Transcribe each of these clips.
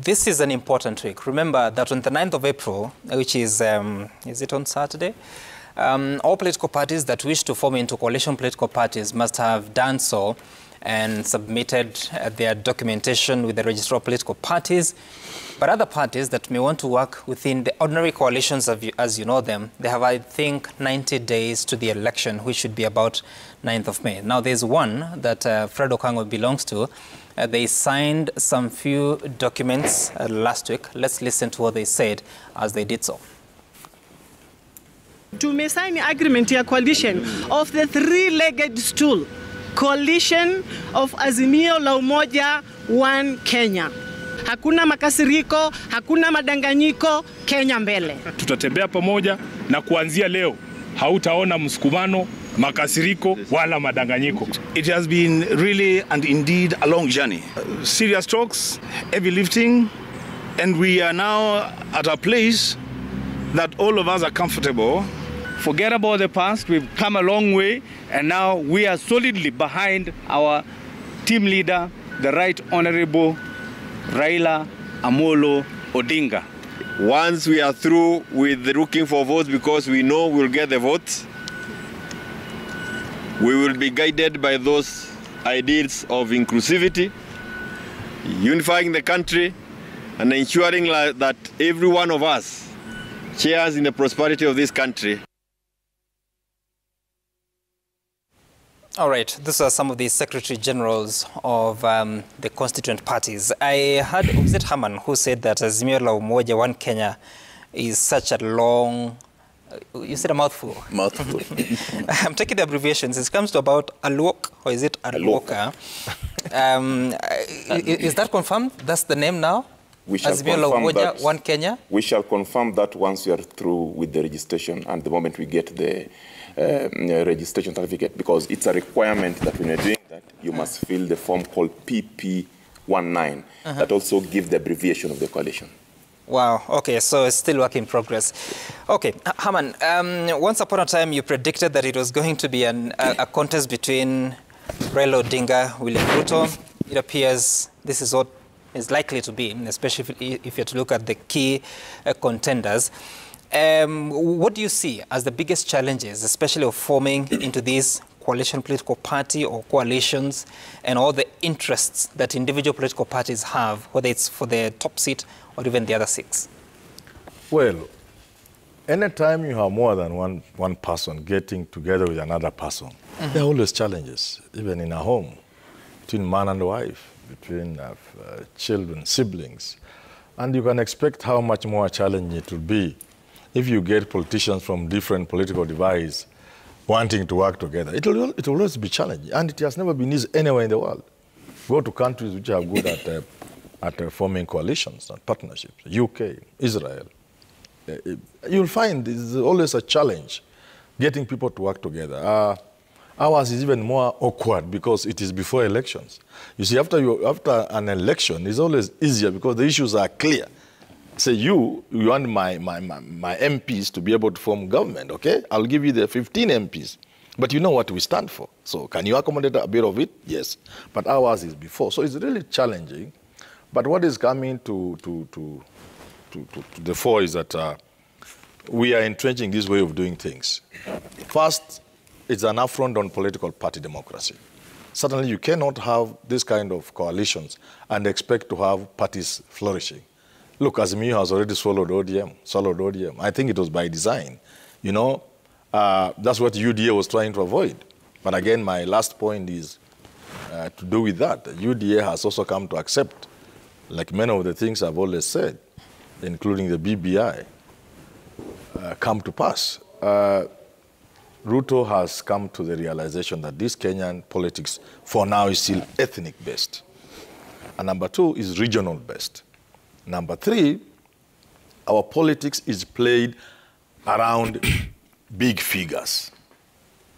this is an important week. Remember that on the 9th of April, which is it on Saturday? All political parties that wish to form into coalition political parties must have done so and submitted their documentation with the Registrar of Political Parties. But other parties that may want to work within the ordinary coalitions, as you know them, they have, I think, 90 days to the election, which should be about 9th of May. Now, there's one that Fred Okango belongs to. They signed some few documents last week. Let's listen to what they said as they did so. Tumesaini agreement ya coalition of the three-legged stool, coalition of Azimio la Umoja One Kenya. Hakuna makasiriko, hakuna madanganyiko, Kenya mbele. Tutatembea pamoja na kuanzia leo hautaona msukumano, makasiriko wala madanganyiko. It has been really and indeed a long journey. Serious talks, heavy lifting, and we are now at a place that all of us are comfortable. Forget about the past, we've come a long way, and now we are solidly behind our team leader, the Right Honorable Raila Amolo Odinga. Once we are through with looking for votes, because we know we'll get the votes, we will be guided by those ideals of inclusivity, unifying the country, and ensuring that every one of us shares in the prosperity of this country. All right, these are some of the Secretary Generals of the constituent parties. I heard, was it Haman who said that Azimio la Umoja One Kenya is such a long, you said a mouthful? Mouthful. I'm taking the abbreviations. It comes to about ALUOK, or is it ALUOKA? Is that confirmed? That's the name now? We shall Azimio la Umoja One Kenya? We shall confirm that once we are through with the registration and the moment we get the registration certificate, because it's a requirement that when you're doing that, you must fill the form called PP19 that also gives the abbreviation of the coalition. Wow, okay, so it's still work in progress. Okay, Haman, once upon a time you predicted that it was going to be a contest between Raila Odinga, William Ruto. It appears this is what is likely to be, especially if you're to look at the key contenders. What do you see as the biggest challenges, especially of forming into this coalition political party or coalitions, and all the interests that individual political parties have, whether it's for the top seat or even the other six? Well, anytime you have more than one person getting together with another person, there are always challenges, even in a home, between man and wife, between children, siblings. And you can expect how much more challenging it will be if you get politicians from different political divides wanting to work together. It will always be challenging, and it has never been easy anywhere in the world. Go to countries which are good at forming coalitions and partnerships, UK, Israel. You'll find there's always a challenge getting people to work together. Ours is even more awkward because it is before elections. You see, after an election, it's always easier because the issues are clear. Say you want my MPs to be able to form government, okay? I'll give you the 15 MPs. But you know what we stand for. So can you accommodate a bit of it? Yes. But ours is before. So it's really challenging. But what is coming to the fore is that we are entrenching this way of doing things. First, it's an affront on political party democracy. Certainly you cannot have this kind of coalitions and expect to have parties flourishing. Look, Azimio has already swallowed ODM. I think it was by design. You know, that's what UDA was trying to avoid. But again, my last point is to do with that. UDA has also come to accept, like many of the things I've always said, including the BBI, come to pass. Ruto has come to the realization that this Kenyan politics, for now, is still ethnic-based. And number two is regional-based. Number three, our politics is played around big figures.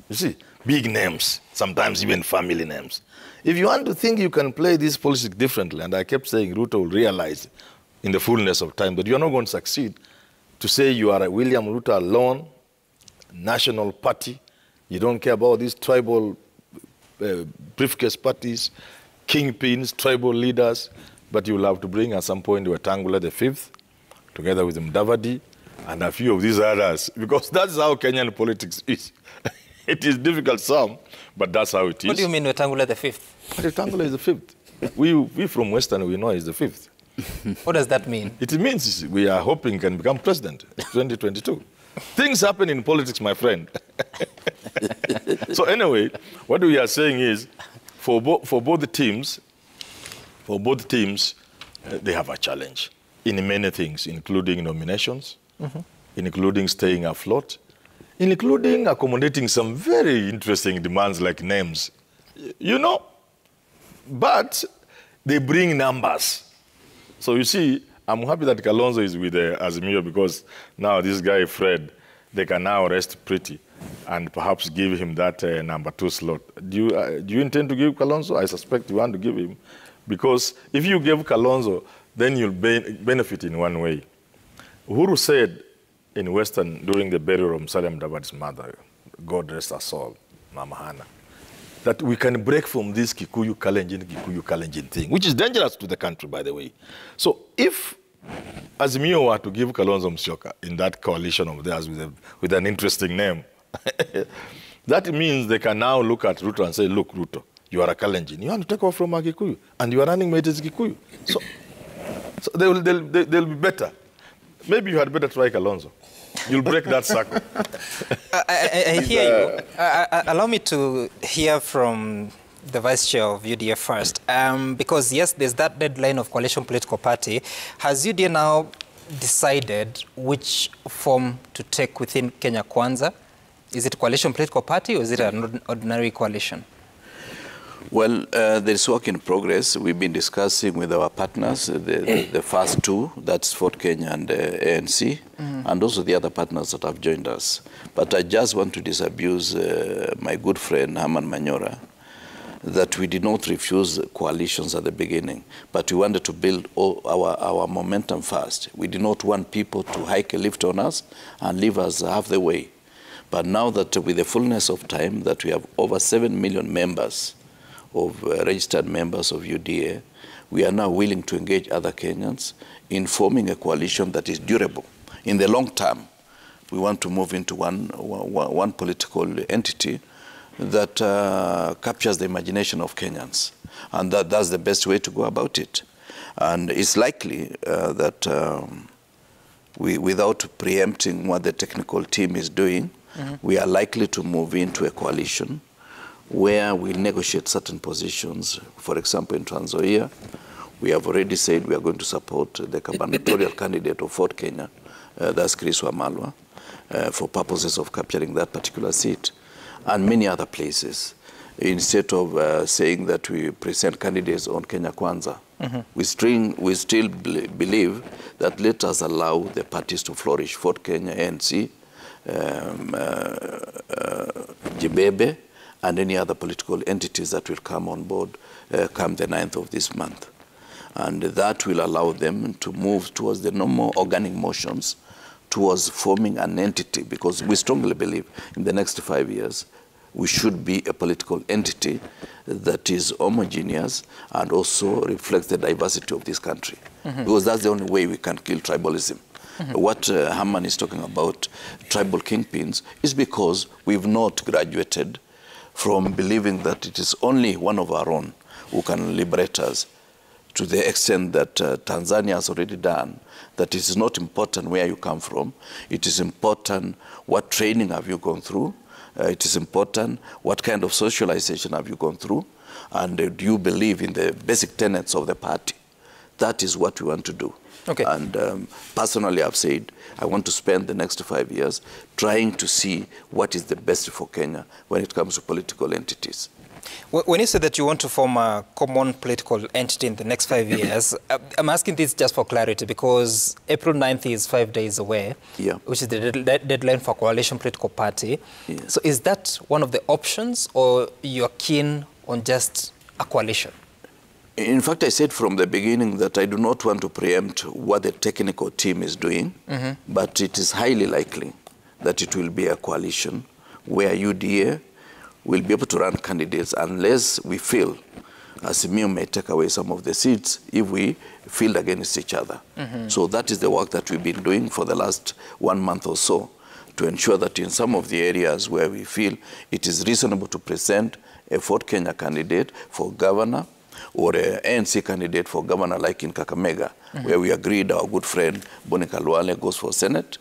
You see, big names, sometimes even family names. If you want to think you can play this politics differently, and I kept saying Ruto will realize in the fullness of time that you're not going to succeed, to say you are a William Ruto alone, national party, you don't care about these tribal briefcase parties, kingpins, tribal leaders, but you will have to bring at some point Wetangula the fifth, together with Mudavadi, and a few of these others, because that's how Kenyan politics is. It is difficult some, but that's how it is. What do you mean Wetangula the fifth? Wetangula is the fifth. We from Western, we know he's the fifth. What does that mean? It means we are hoping he can become president in 2022. Things happen in politics, my friend. So anyway, what we are saying is, for both the teams, they have a challenge in many things, including nominations, including staying afloat, including accommodating some very interesting demands like names. You know, but they bring numbers. So you see, I'm happy that Kalonzo is with Azimio, because now this guy, Fred, they can now rest pretty and perhaps give him that number 2 slot. Do you intend to give Kalonzo? I suspect you want to give him, because if you give Kalonzo, then you'll benefit in one way. Uhuru said in Western during the burial of Musalia Mudavadi's mother, God rest her soul, Mama Hannah, that we can break from this Kikuyu Kalenjin thing, which is dangerous to the country, by the way. So if Azimio were to give Kalonzo Musyoka in that coalition of theirs with an interesting name, that means they can now look at Ruto and say, look, Ruto, you are a Kalenjin. You want to take off from a Kikuyu, and you are running mate as Kikuyu. So they'll be better. Maybe you had better try Kalonzo. You'll break that circle. I hear you. Allow me to hear from the Vice Chair of UDA first. Because, yes, there's that deadline of coalition political party. Has UDA now decided which form to take within Kenya Kwanza? Is it coalition political party, or is it an ordinary coalition? Well, there's work in progress. We've been discussing with our partners, the first two, that's Fort Kenya and ANC, and also the other partners that have joined us. But I just want to disabuse my good friend, Herman Manyora, that we did not refuse coalitions at the beginning, but we wanted to build our momentum first. We did not want people to hike a lift on us and leave us half the way. But now that with the fullness of time, that we have over 7 million members, of registered members of UDA, we are now willing to engage other Kenyans in forming a coalition that is durable. In the long term, we want to move into one political entity that captures the imagination of Kenyans. And that's the best way to go about it. And it's likely that without preempting what the technical team is doing, we are likely to move into a coalition where we negotiate certain positions. For example, in Trans Nzoia, we have already said we are going to support the gubernatorial candidate of Fort Kenya, that's Chris Wamalwa, for purposes of capturing that particular seat, and many other places. Instead of saying that we present candidates on Kenya Kwanza, we still believe that let us allow the parties to flourish, Fort Kenya, ANC, Jibebe, and any other political entities that will come on board come the 9th of this month. And that will allow them to move towards the normal organic motions, towards forming an entity, because we strongly believe in the next 5 years, we should be a political entity that is homogeneous and also reflects the diversity of this country. Because that's the only way we can kill tribalism. What Herman is talking about, tribal kingpins, is because we've not graduated from believing that it is only one of our own who can liberate us, to the extent that Tanzania has already done, that it is not important where you come from. It is important what training have you gone through. It is important what kind of socialization have you gone through, and do you believe in the basic tenets of the party. That is what we want to do. Okay. And personally, I've said I want to spend the next 5 years trying to see what is the best for Kenya when it comes to political entities. When you say that you want to form a common political entity in the next 5 years, I'm asking this just for clarity, because April 9th is 5 days away, which is the deadline for coalition political party. So is that one of the options, or you're keen on just a coalition? In fact, I said from the beginning that I do not want to preempt what the technical team is doing, but it is highly likely that it will be a coalition where UDA will be able to run candidates unless we feel Azimio may take away some of the seats if we field against each other. So that is the work that we've been doing for the last 1 month or so, to ensure that in some of the areas where we feel it is reasonable to present a Fort Kenya candidate for governor or an ANC candidate for governor, like in Kakamega, where we agreed our good friend Boni Khalwale goes for Senate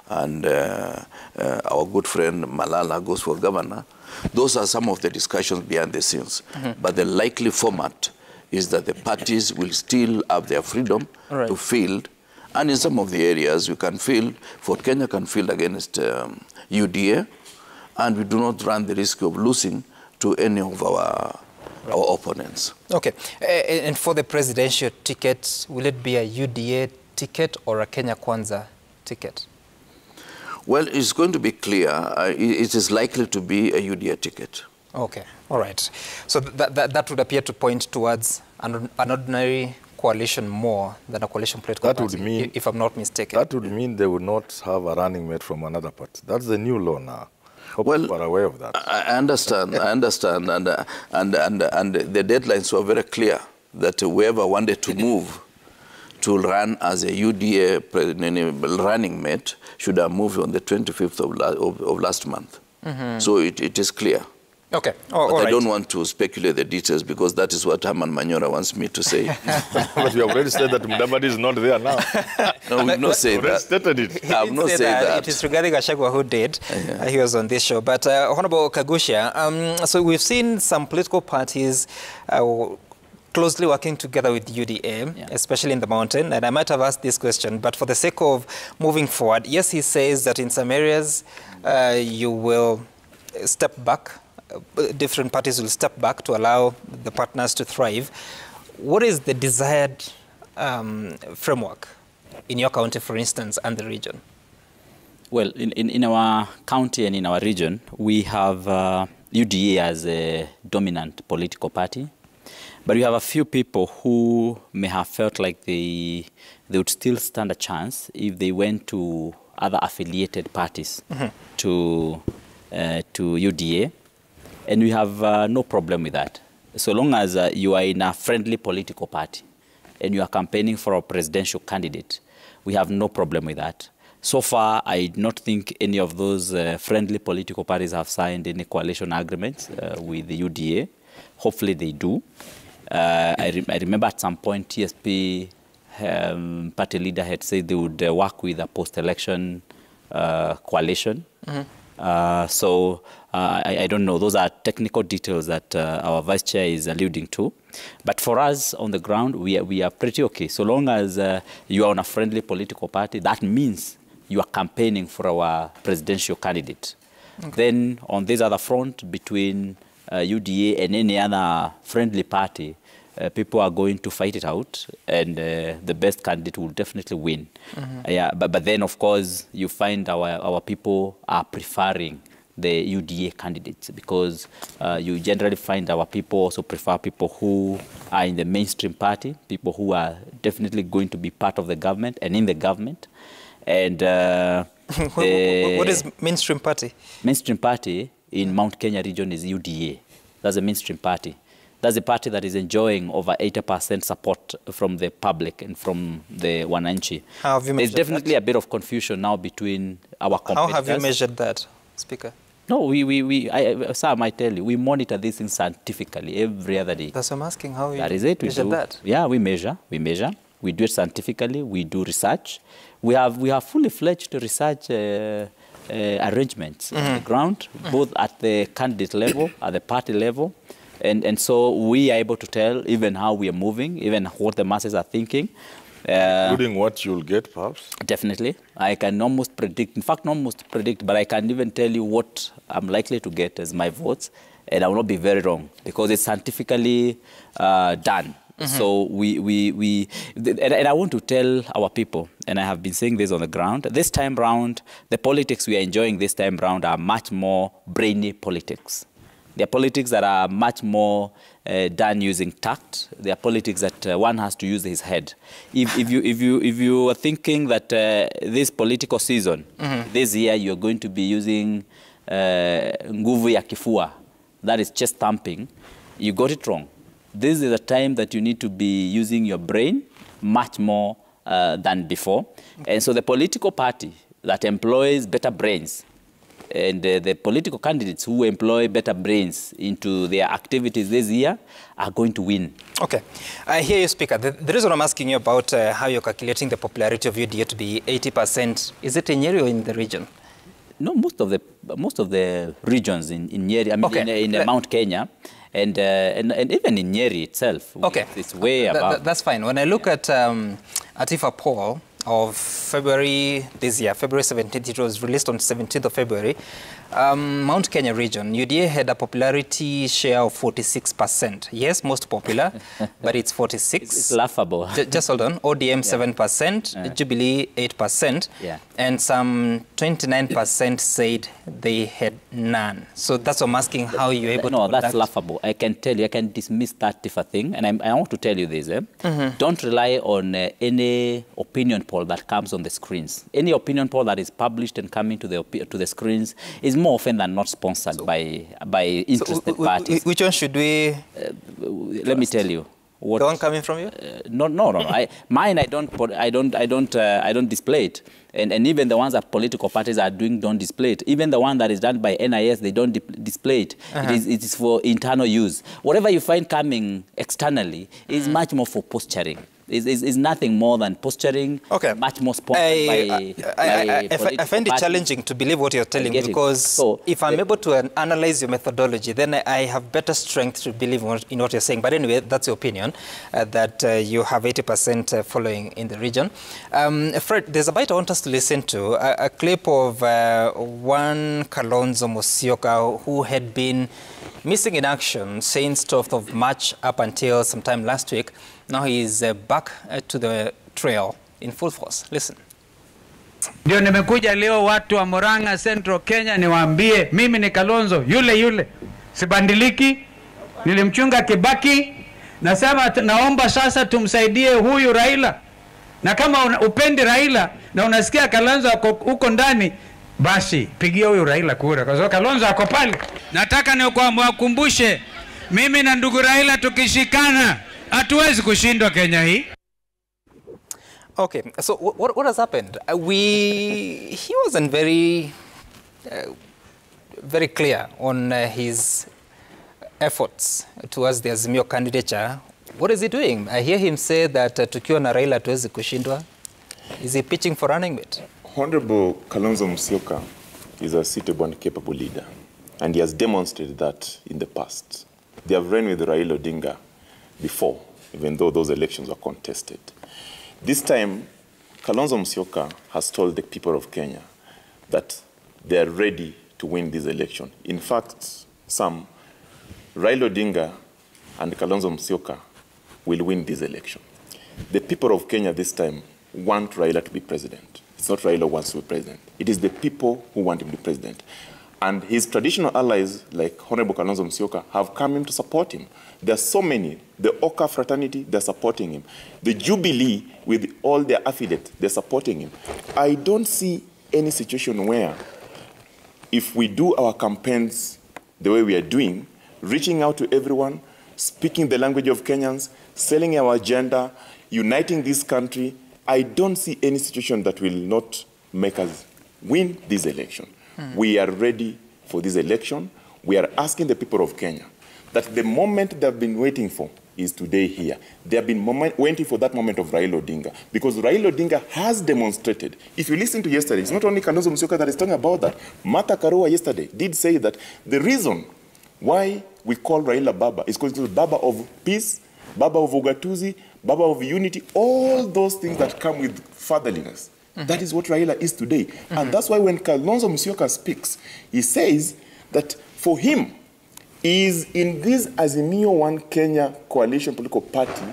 and our good friend Malala goes for governor. Those are some of the discussions behind the scenes. But the likely format is that the parties will still have their freedom to field. And in some of the areas, we can field, Fort Kenya can field against UDA, and we do not run the risk of losing to any of our opponents. Okay. And for the presidential ticket, will it be a UDA ticket or a Kenya Kwanza ticket? Well, it's going to be clear. It is likely to be a UDA ticket. Okay. All right. So that would appear to point towards an ordinary coalition more than a coalition political party, would mean, if I'm not mistaken. That would mean they would not have a running mate from another party. That's the new law now. Hope you are aware of that. I understand, and the deadlines were very clear that whoever wanted to move to run as a UDA running mate should have moved on the 25th of last month. So it is clear. Okay. But I don't want to speculate the details because that is what Herman Manyora wants me to say. But we have already said that Mudavadi is not there now. No, we've not said that. Stated it. I have not said that. It is regarding Gachagua who did. He was on this show. But Honorable Kagusha, so we've seen some political parties closely working together with UDA, especially in the mountain. And I might have asked this question, but for the sake of moving forward, yes, he says that in some areas you will step back. Different parties will step back to allow the partners to thrive. What is the desired framework in your county, for instance, and the region? Well, in our county and in our region, we have UDA as a dominant political party, but we have a few people who may have felt like they would still stand a chance if they went to other affiliated parties to UDA. And we have no problem with that. So long as you are in a friendly political party and you are campaigning for a presidential candidate, we have no problem with that. So far, I do not think any of those friendly political parties have signed any coalition agreements with the UDA. Hopefully they do. I remember at some point TSP party leader had said they would work with a post-election coalition. So I don't know. Those are technical details that our vice chair is alluding to. But for us on the ground, we are pretty okay. So long as you are on a friendly political party, that means you are campaigning for our presidential candidate. Then on this other front, between UDA and any other friendly party, people are going to fight it out, and the best candidate will definitely win. But then, of course, you find our people are preferring the UDA candidates because you generally find our people also prefer people who are in the mainstream party, people who are definitely going to be part of the government and in the government. And what is mainstream party? Mainstream party in Mount Kenya region is UDA. That's a mainstream party. That's a party that is enjoying over 80% support from the public and from the Wananchi. How have you measured There's definitely that? a bit of confusion now between our competitors. How have you measured that, Speaker? No, sir, I might tell you, we monitor these things scientifically every other day. That's what I'm asking. How you That is it. We measure do. that? Yeah, we measure. We do it scientifically. We do research. We have fully fledged research arrangements on the ground, both at the candidate level, at the party level. And so we are able to tell even how we are moving, even what the masses are thinking. Including what you'll get, perhaps? Definitely. I can almost predict, in fact, not almost predict, but I can even tell you what I'm likely to get as my votes, and I will not be very wrong, because it's scientifically done. So and I want to tell our people, and I have been saying this on the ground, this time round, the politics we are enjoying this time round are much more brainy politics. They are politics that are much more done using tact. They are politics that one has to use his head. If you are thinking that this political season, this year, you're going to be using nguvu ya kifua, that is chest thumping, you got it wrong. this is a time that you need to be using your brain much more than before. And so the political party that employs better brains and the political candidates who employ better brains into their activities this year are going to win. Okay. I hear you, Speaker. The reason I'm asking you about how you're calculating the popularity of UDA to be 80%, is it in Nyeri or in the region? No, most of the regions in Nyeri, I mean, okay, in Mount Kenya, and even in Nyeri itself, okay, it's way above. That's fine. When I look at IFA poll of February this year, February 17th, it was released on 17th of February, Mount Kenya region, UDA had a popularity share of 46%. Yes, most popular, but it's 46. It's laughable. Just hold on. ODM 7%, Jubilee 8%, and some 29% said they had none. So that's what I'm asking, how you're able to No, that's laughable. I can tell you, I can dismiss that if a thing, and I want to tell you this. Don't rely on any opinion poll that comes on the screens. Any opinion poll that is published and coming to the screens is more often than not sponsored by interested parties. Which one should we? Let me tell you. The one coming from you? No. Mine, I don't display it, and even the ones that political parties are doing don't display it. Even the one that is done by NIS, they don't display it. It is for internal use. Whatever you find coming externally is much more for posturing. Is nothing more than posturing. Okay. Much more sponsored by I find it challenging to believe what you're telling me, because so, if I'm able to analyze your methodology, then I have better strength to believe in what you're saying. But anyway, that's your opinion, that you have 80% following in the region. Fred, there's a bit I want us to listen to, a clip of one Kalonzo Musyoka who had been missing in action since 12th of March up until sometime last week. Now he is back to the trail in full force. Listen. Ndio nimekuja leo watu wa Murang'a Central Kenya niwaambie mimi ni Kalonzo yule. Sibandiliki. Nilimchunga Kibaki. Nasema naomba sasa tumsaidie huyu Raila. Na kama upendi Raila na unasikia Kalonzo uko ndani, basi pigia huyu Raila kura kwa sababu Kalonzo ako pale. Nataka niwakumbushe mimi na ndugu Raila tukishikana hatuwezi kushindwa Kenya hii. Okay, so what has happened? He wasn't very clear on his efforts towards the Azimio candidature. What is he doing? I hear him say that tukiwa na Raila hatuwezi kushindwa. Is he pitching for running mate? Honorable Kalonzo Musyoka is a suitable and capable leader, and he has demonstrated that in the past. They have run with Raila Odinga before, even though those elections were contested. This time, Kalonzo Musyoka has told the people of Kenya that they are ready to win this election. In fact, Raila Odinga and Kalonzo Musyoka will win this election. The people of Kenya this time want Raila to be president. It's not Raila who wants to be president. It is the people who want him to be president. And his traditional allies, like Honorable Kalonzo Musyoka, have come in to support him. There are so many. The Oka fraternity, they're supporting him. The Jubilee, with all their affiliates, they're supporting him. I don't see any situation where, if we do our campaigns the way we are doing, reaching out to everyone, speaking the language of Kenyans, selling our agenda, uniting this country, I don't see any situation that will not make us win this election. We are ready for this election. We are asking the people of Kenya that the moment they've been waiting for is today here. They have been waiting for that moment of Raila Odinga, because Raila Odinga has demonstrated. If you listen to yesterday, it's not only Kalonzo Musyoka that is talking about that. Martha Karua yesterday did say that the reason why we call Raila Baba is because it's Baba of peace, Baba of ugatuzi, Baba of unity, all those things that come with fatherliness. That is what Raila is today. And that's why when Kalonzo Musyoka speaks, he says that for him, he is in this Azimio One Kenya coalition political party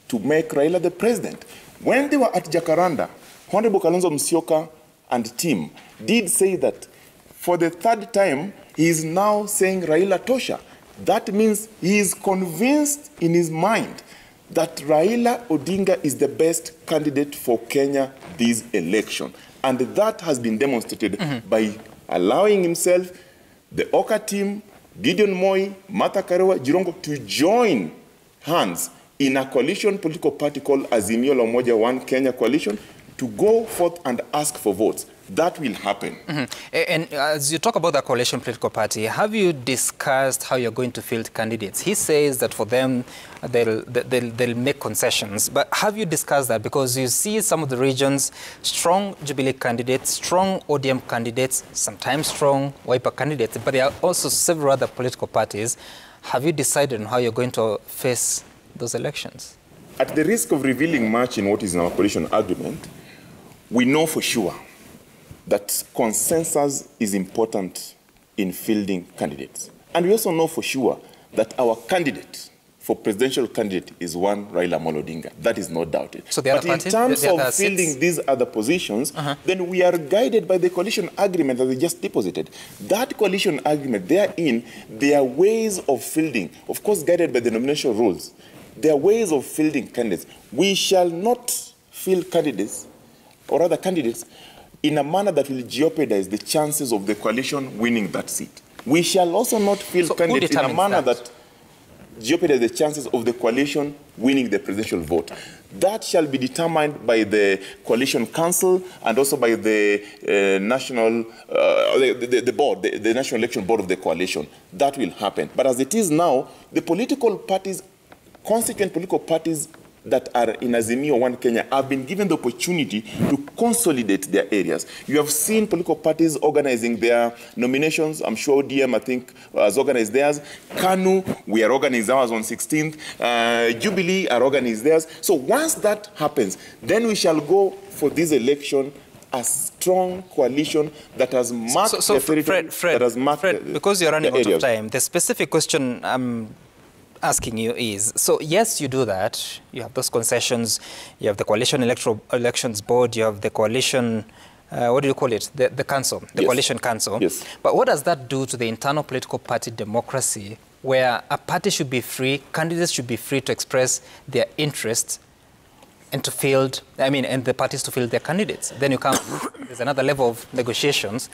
to make Raila the president. When they were at Jacaranda, Honorable Kalonzo Musyoka and team did say that for the third time, he is now saying Raila Tosha. That means he is convinced in his mind that Raila Odinga is the best candidate for Kenya this election. And that has been demonstrated by allowing himself, the Oka team, Gideon Moi, Martha Karua, Jirongo to join hands in a coalition political party called Azimio la Umoja One Kenya Coalition to go forth and ask for votes. That will happen. And as you talk about the coalition political party, have you discussed how you're going to field candidates? He says that for them, they'll make concessions. But have you discussed that? Because you see some of the regions, strong Jubilee candidates, strong ODM candidates, sometimes strong Wiper candidates, but there are also several other political parties. Have you decided on how you're going to face those elections? At the risk of revealing much in what is in our coalition agreement, we know for sure that consensus is important in fielding candidates. And we also know for sure that our candidate for presidential candidate is one Raila Amolo Odinga. That is not doubted. So the but in terms of fielding these other positions, then we are guided by the coalition agreement that they just deposited. That coalition agreement, therein, there are ways of fielding, of course guided by the nomination rules. There are ways of fielding candidates. We shall not field candidates, or rather candidates, in a manner that will jeopardize the chances of the coalition winning that seat. We shall also not field candidates in a manner that jeopardize the chances of the coalition winning the presidential vote. That shall be determined by the coalition council and also by the the National Election Board of the coalition. That will happen. But as it is now, the political parties, constituent political parties that are in Azimio One Kenya have been given the opportunity to consolidate their areas. You have seen political parties organizing their nominations. I'm sure ODM, I think, has organized theirs. KANU, we are organizing ours on 16th. Jubilee are organizing theirs. So once that happens, then we shall go for this election a strong coalition that has marked the territory. Fred, because you're running out of time, the specific question I'm asking you is, so yes, you do that. You have those concessions. You have the Coalition Elections Board. You have the coalition, what do you call it? The council, the coalition council. Yes. But what does that do to the internal political party democracy, where a party should be free, candidates should be free to express their interests and to field, and the parties to field their candidates? Then you come, there's another level of negotiations.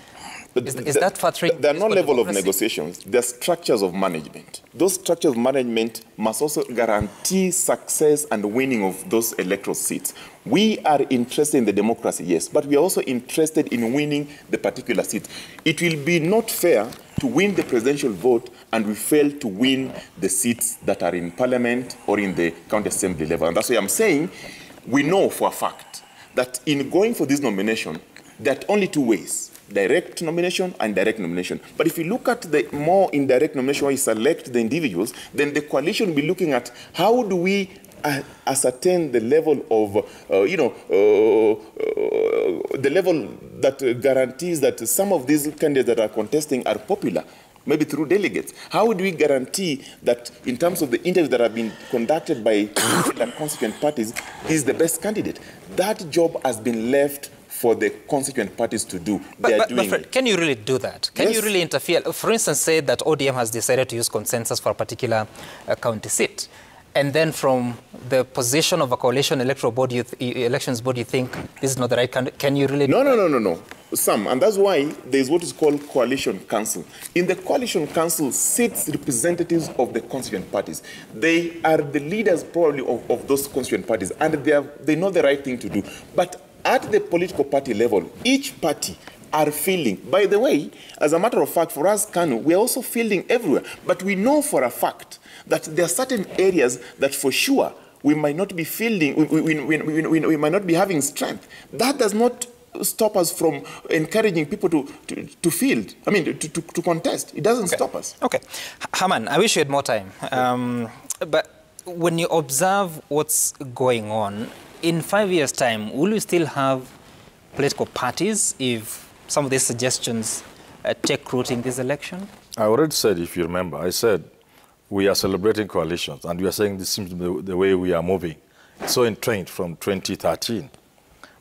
Is that furthering? There are no level of negotiations. There are structures of management. Those structures of management must also guarantee success and winning of those electoral seats. We are interested in the democracy, yes, but we are also interested in winning the particular seat. It will be not fair to win the presidential vote and we fail to win the seats that are in parliament or in the county assembly level. And that's why I'm saying we know for a fact that in going for this nomination, there are only two ways: direct nomination and direct nomination. But if you look at the more indirect nomination where you select the individuals, then the coalition will be looking at how do we ascertain the level of, the level that guarantees that some of these candidates that are contesting are popular, maybe through delegates. How do we guarantee that in terms of the interviews that have been conducted by the constituent parties, is the best candidate? That job has been left for the constituent parties to do. But Fred, can you really do that? Can you really interfere? For instance, say that ODM has decided to use consensus for a particular county seat. And then from the position of a coalition electoral board, elections board, you think this is not the right candidate? Can you really do that? No. And that's why there's what is called coalition council. In the coalition council sits representatives of the constituent parties. They are the leaders probably of those constituent parties, and they know the right thing to do. But at the political party level, each party are fielding. By the way, as a matter of fact, for us, KANU, we're also fielding everywhere. But we know for a fact that there are certain areas that for sure we might not be fielding, we might not be having strength. That does not stop us from encouraging people to field, to contest. It doesn't stop us. Okay. Haman, I wish you had more time. But when you observe what's going on, in 5 years' time, will we still have political parties if some of these suggestions take root in this election? I already said, if you remember, I said we are celebrating coalitions, and we are saying this seems to be the way we are moving. It's so entrenched from 2013.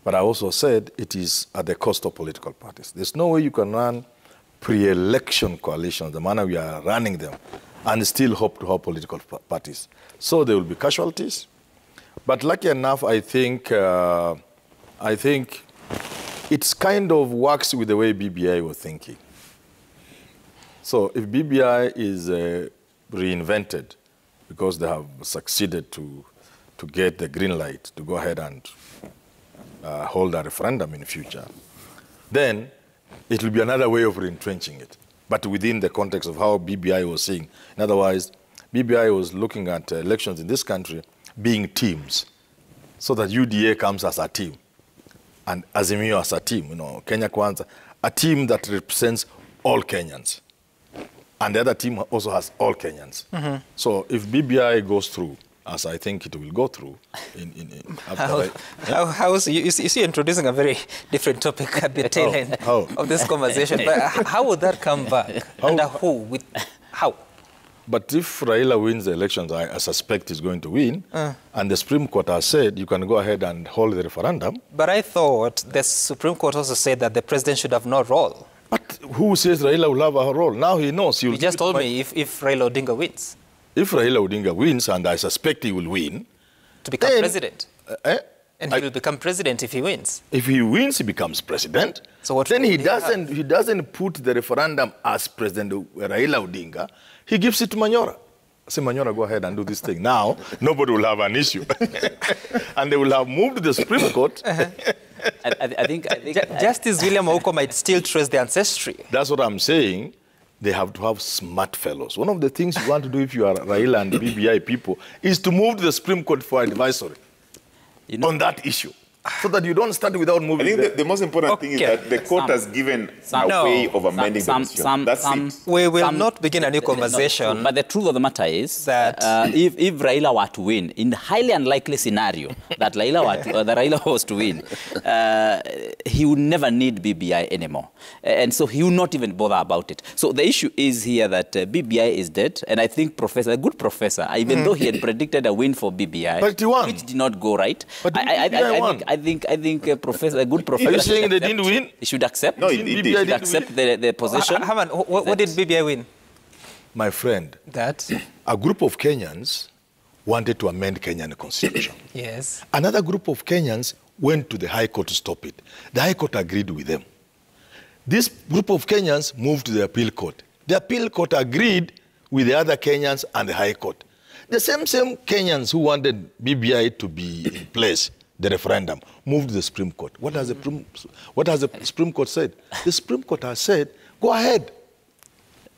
But I also said it is at the cost of political parties. There's no way you can run pre-election coalitions, the manner we are running them, and still hope to have political parties. So there will be casualties. But lucky enough, I think it's kind of works with the way BBI was thinking. So if BBI is reinvented, because they have succeeded to get the green light to go ahead and hold a referendum in the future, then it will be another way of entrenching it, but within the context of how BBI was seeing. In other words, BBI was looking at elections in this country being teams, so that UDA comes as a team, and Azimio as a team, Kenya Kwanza, a team that represents all Kenyans. And the other team also has all Kenyans. So if BBI goes through, as I think it will go through, you see, introducing a very different topic at the tail end of this conversation. But how would that come back? Under who? How? But if Raila wins the elections, I suspect he's going to win, and the Supreme Court has said you can go ahead and hold the referendum. But I thought the Supreme Court also said that the president should have no role. But who says Raila will have a role? Now he knows. You just told me if Raila Odinga wins. If Raila Odinga wins, and I suspect he will win, to become president. And he will become president if he wins. If he wins, he becomes president. So what then he doesn't put the referendum as President Raila Odinga. He gives it to Manyora. Say, Manyora, go ahead and do this thing. Now, nobody will have an issue. And they will have moved to the Supreme Court. I think Justice William Ouko might still trace the ancestry. That's what I'm saying. They have to have smart fellows. One of the things you want to do if you are Raila and BBI people is to move to the Supreme Court for advisory on that issue, so that you don't start without moving. I think the most important thing is that the court has given a way of amending the decision. That's it. We will not begin a new conversation. But the truth of the matter is that if Raila were to win, in the highly unlikely scenario that Raila was to win, he would never need BBI anymore. And so he will not even bother about it. So the issue is here that BBI is dead, and I think a good professor, even though he had predicted a win for BBI, which did not go right, I think a good professor... Are you saying they didn't win? He should accept. No, he should accept the position. Haman, what did BBI win? My friend, a group of Kenyans wanted to amend Kenyan constitution. Yes. Another group of Kenyans went to the High Court to stop it. The High Court agreed with them. This group of Kenyans moved to the Appeal Court. The Appeal Court agreed with the other Kenyans and the High Court. The same Kenyans who wanted BBI to be in place, the referendum, moved to the Supreme Court. What has the Supreme Court said? The Supreme Court has said, go ahead.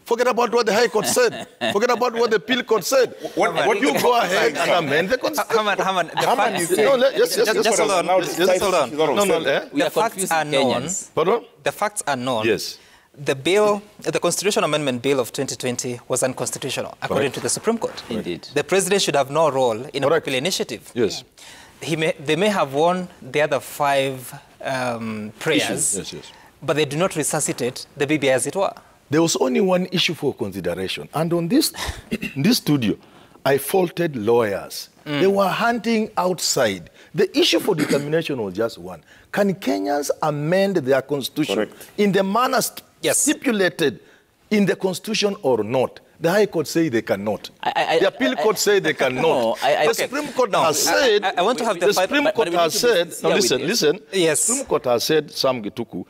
Forget about what the High Court said. Forget about what the Appeal Court said. What you go ahead and amend the Constitution. Just hold on. The facts are known. Pardon? The facts are known. Yes. The Constitutional Amendment Bill of 2020 was unconstitutional, according to the Supreme Court. Indeed. The president should have no role in a popular initiative. Yes. They may have won the other 5 prayers, but they do not resuscitate the BBI as it were. There was only one issue for consideration. And on this, in this studio, I faulted lawyers. They were hunting outside. The issue for determination was just one. Can Kenyans amend their constitution in the manner stipulated in the constitution or not? The High Court say they cannot. The Appeal Court say they cannot. The Supreme Court has said... I want to have the Supreme Court has said... Now listen. Yes. The Supreme Court has said, Sam Gituku,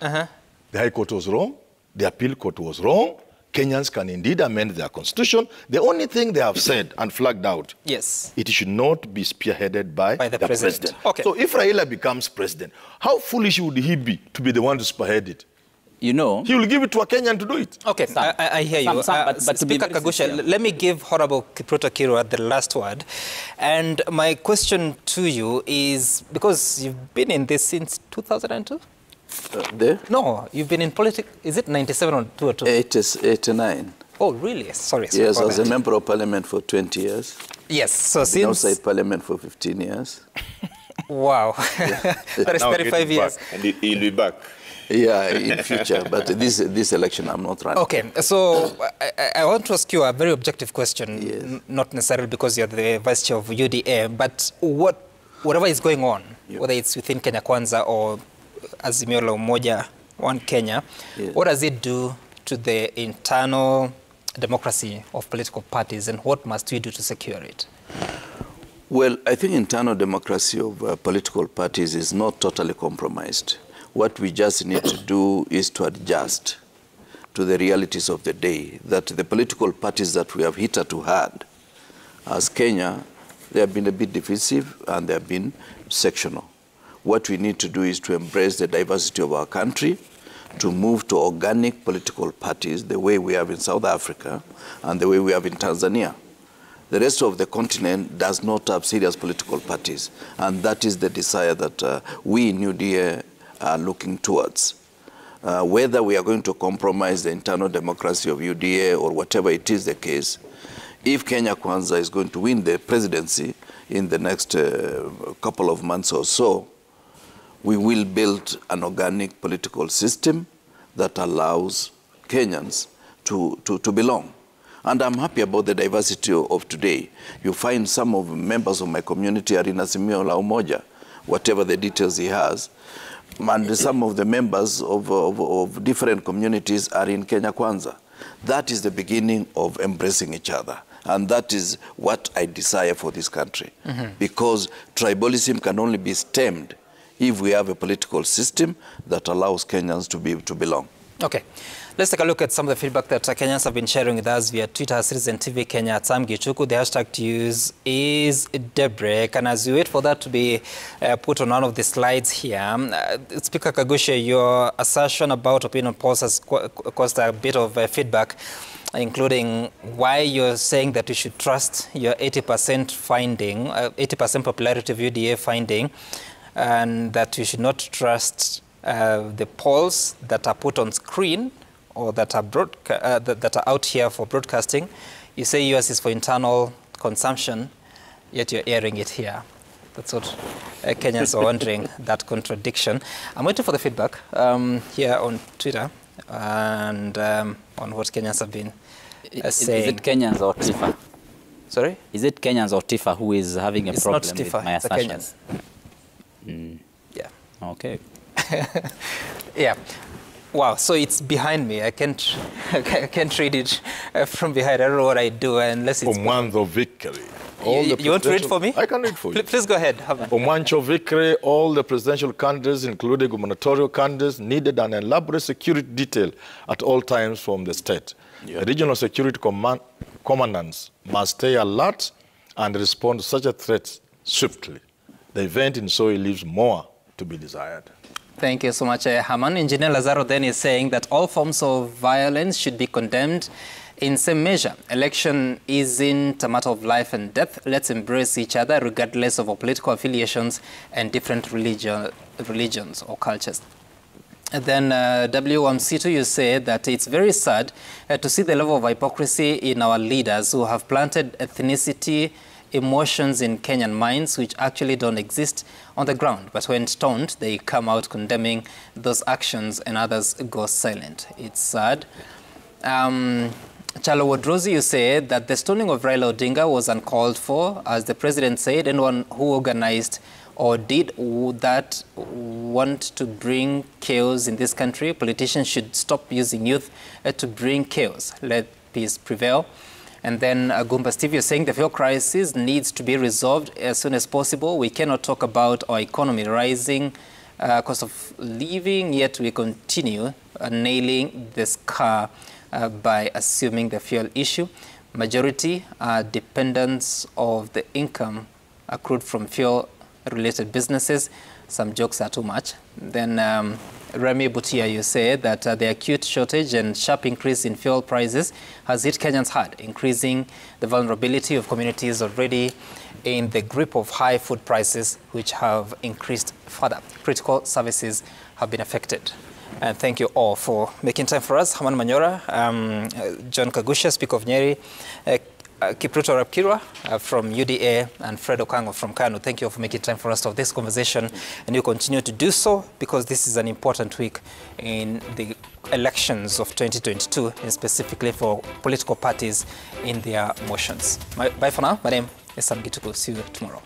the High Court was wrong, the Appeal Court was wrong, Kenyans can indeed amend their constitution. The only thing they have said and flagged out, it should not be spearheaded by the president. Okay. So if Raila becomes president, how foolish would he be to be the one to spearhead it? You know, he will give it to a Kenyan to do it. Okay, I hear you. But Speaker Kagusha, let me give Honorable Kipruto Kirwa the last word. And my question to you is, because you've been in this since 2002? No, you've been in politics, is it 97 or 2002? It is 89. Oh, really? Sorry. Yes, I was a member of parliament for 20 years. Yes, so since... outside parliament for 15 years. Wow. That is 35 years. And he'll be back. Yeah, in future, but this election I'm not running. Okay, so I want to ask you a very objective question, not necessarily because you're the vice chair of UDA, but whatever is going on, whether it's within Kenya Kwanza or Azimio la Umoja, One Kenya, what does it do to the internal democracy of political parties, and what must we do to secure it? Well, I think internal democracy of political parties is not totally compromised. What we just need to do is to adjust to the realities of the day, that the political parties that we have hitherto had as Kenya, they have been a bit divisive and they have been sectional. What we need to do is to embrace the diversity of our country, to move to organic political parties the way we have in South Africa and the way we have in Tanzania. The rest of the continent does not have serious political parties, and that is the desire that we in UDA are looking towards. Whether we are going to compromise the internal democracy of UDA or whatever it is the case, if Kenya Kwanza is going to win the presidency in the next couple of months or so, we will build an organic political system that allows Kenyans to belong. And I'm happy about the diversity of today. You find some of members of my community are in Azimio la Umoja, whatever the details he has. And some of the members of different communities are in Kenya Kwanza. That is the beginning of embracing each other. And that is what I desire for this country. Because tribalism can only be stemmed if we have a political system that allows Kenyans to belong. Okay. Let's take a look at some of the feedback that Kenyans have been sharing with us via Twitter, Citizen TV Kenya, Sam Gichuku. The hashtag to use is Daybreak. And as you wait for that to be put on one of the slides here, Speaker Kagusha, your assertion about opinion polls has caused a bit of feedback, including why you're saying that we should trust your 80% finding, 80% popularity of UDA finding, and that you should not trust the polls that are put on screen or that are that are out here for broadcasting. You say yours is for internal consumption, yet you're airing it here. That's what Kenyans are wondering, that contradiction. I'm waiting for the feedback here on Twitter and on what Kenyans have been saying. Is it Kenyans or Tifa? Sorry? Is it Kenyans or Tifa who is having a problem with my assertion? It's not Tifa, yeah. Okay. Yeah. Wow, so it's behind me. I can't read it from behind. I don't know what I do unless it's... Omwanzo victory. You want to read for me? I can read for you. Please go ahead. Omwancho victory, all the presidential candidates, including gubernatorial candidates, needed an elaborate security detail at all times from the state. Yeah. The regional security commandants must stay alert and respond to such a threat swiftly. The event in Soy leaves more to be desired. Thank you so much, Haman. Engineer Lazaro then is saying that all forms of violence should be condemned in same measure. Election isn't a matter of life and death. Let's embrace each other regardless of our political affiliations and different religions or cultures. And then WMC2, you say that it's very sad to see the level of hypocrisy in our leaders who have planted ethnicity emotions in Kenyan minds which actually don't exist on the ground. But when stoned, they come out condemning those actions and others go silent. It's sad. Chalo Wodrozi, you say that the stoning of Raila Odinga was uncalled for. As the president said, anyone who organized or did that want to bring chaos in this country, politicians should stop using youth to bring chaos. Let peace prevail. And then Gumba Steve, you're saying the fuel crisis needs to be resolved as soon as possible. We cannot talk about our economy rising, cost of living, yet we continue nailing the scar by assuming the fuel issue. Majority are dependents of the income accrued from fuel-related businesses. Some jokes are too much. Then Remy Butia, you say that the acute shortage and sharp increase in fuel prices has hit Kenyans hard, increasing the vulnerability of communities already in the grip of high food prices, which have increased further. Critical services have been affected. And thank you all for making time for us. Haman Manyora, John Kagusha, Speaker of Nyeri, Kipruto Rapkirwa from UDA, and Fred Okango from KANU. Thank you all for making time for us to have this conversation, and you continue to do so because this is an important week in the elections of 2022, and specifically for political parties in their motions. Bye for now. My name is Sam Gituku. See you tomorrow.